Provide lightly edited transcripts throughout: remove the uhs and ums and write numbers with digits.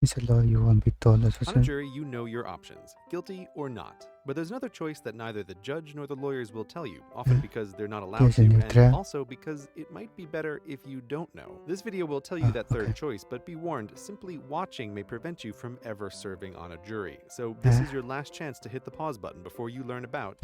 On a jury, you know your options, guilty or not. But there's another choice that neither the judge nor the lawyers will tell you, often because they're not allowed to, and also because it might be better if you don't know. This video will tell you that third choice, but be warned, simply watching may prevent you from ever serving on a jury. So this is your last chance to hit the pause button before you learn about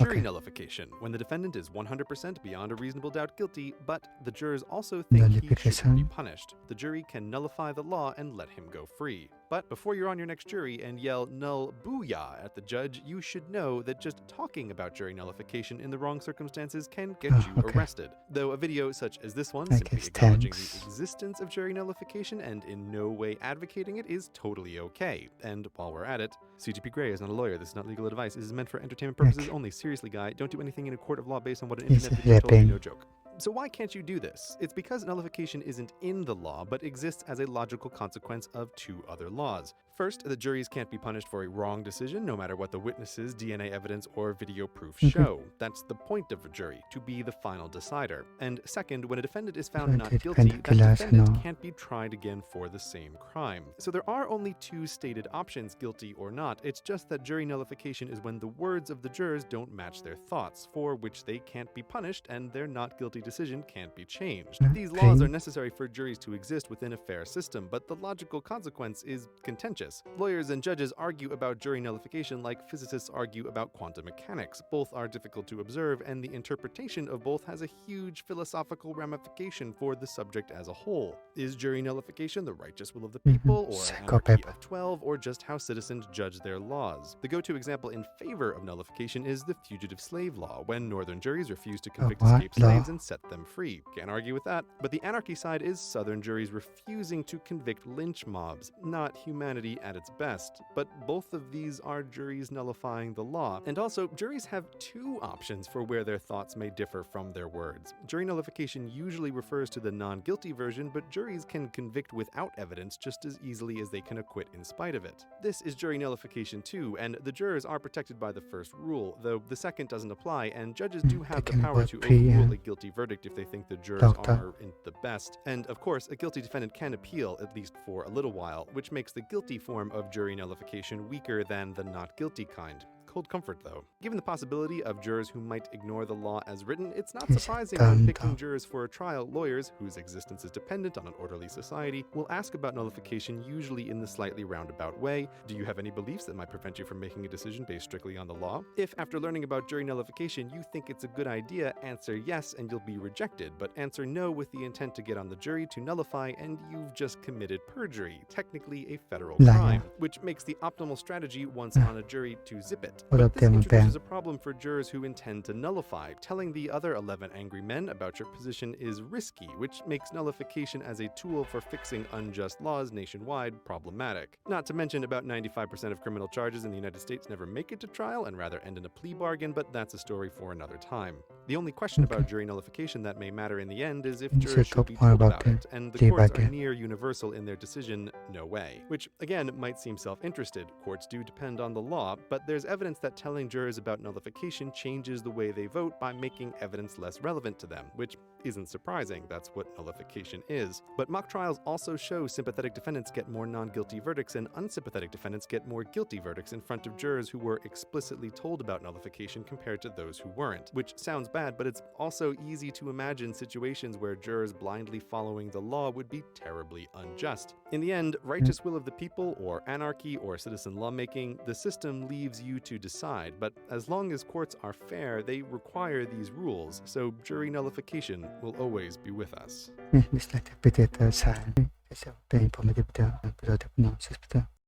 jury nullification, when the defendant is 100% beyond a reasonable doubt guilty, but the jurors also think he should be punished. The jury can nullify the law and let him go free. But before you're on your next jury and yell "null booyah" at the judge, you should know that just talking about jury nullification in the wrong circumstances can get you arrested. Though a video such as this one, simply acknowledging the existence of jury nullification and in no way advocating it, is totally okay. And while we're at it, CGP Grey is not a lawyer. This is not legal advice. This is meant for entertainment purposes only. Seriously, guy, don't do anything in a court of law based on what an internet video told you. No joke. So why can't you do this? It's because nullification isn't in the law, but exists as a logical consequence of two other laws. First, the juries can't be punished for a wrong decision, no matter what the witnesses, DNA evidence, or video proof show. That's the point of a jury, to be the final decider. And second, when a defendant is found not guilty, that defendant can't be tried again for the same crime. So there are only two stated options, guilty or not. It's just that jury nullification is when the words of the jurors don't match their thoughts, for which they can't be punished and their not guilty decision can't be changed. These laws are necessary for juries to exist within a fair system, but the logical consequence is contentious. Lawyers and judges argue about jury nullification like physicists argue about quantum mechanics. Both are difficult to observe, and the interpretation of both has a huge philosophical ramification for the subject as a whole. Is jury nullification the righteous will of the people, or an anarchy of 12, or just how citizens judge their laws? The go-to example in favor of nullification is the fugitive slave law, when northern juries refuse to convict escaped slaves and set them free. Can't argue with that. But the anarchy side is southern juries refusing to convict lynch mobs, not humanity at its best. But both of these are juries nullifying the law. And also, juries have two options for where their thoughts may differ from their words. Jury nullification usually refers to the non-guilty version, but juries can convict without evidence just as easily as they can acquit in spite of it. This is jury nullification too, and the jurors are protected by the first rule, though the second doesn't apply, and judges do have the power to overrule a guilty verdict if they think the jurors aren't the best. And of course, a guilty defendant can appeal, at least for a little while, which makes the guilty form of jury nullification weaker than the not guilty kind. Cold comfort, though. Given the possibility of jurors who might ignore the law as written, it's not surprising when picking jurors for a trial, lawyers, whose existence is dependent on an orderly society, will ask about nullification, usually in the slightly roundabout way. Do you have any beliefs that might prevent you from making a decision based strictly on the law? If, after learning about jury nullification, you think it's a good idea, answer yes and you'll be rejected, but answer no with the intent to get on the jury to nullify and you've just committed perjury, technically a federal crime, which makes the optimal strategy once on a jury to zip it. But this introduces a problem for jurors who intend to nullify. Telling the other 11 angry men about your position is risky, which makes nullification as a tool for fixing unjust laws nationwide problematic. Not to mention about 95% of criminal charges in the United States never make it to trial and rather end in a plea bargain, but that's a story for another time. The only question about jury nullification that may matter in the end is if jurors should be told about it, and the courts are near universal in their decision, no way. Which, again, might seem self-interested. Courts do depend on the law, but there's evidence that telling jurors about nullification changes the way they vote by making evidence less relevant to them, which isn't surprising, that's what nullification is. But mock trials also show sympathetic defendants get more non-guilty verdicts and unsympathetic defendants get more guilty verdicts in front of jurors who were explicitly told about nullification compared to those who weren't. Which sounds bad, but it's also easy to imagine situations where jurors blindly following the law would be terribly unjust. In the end, righteous will of the people, or anarchy, or citizen lawmaking, the system leaves you to decide, but as long as courts are fair, they require these rules, so jury nullification will always be with us.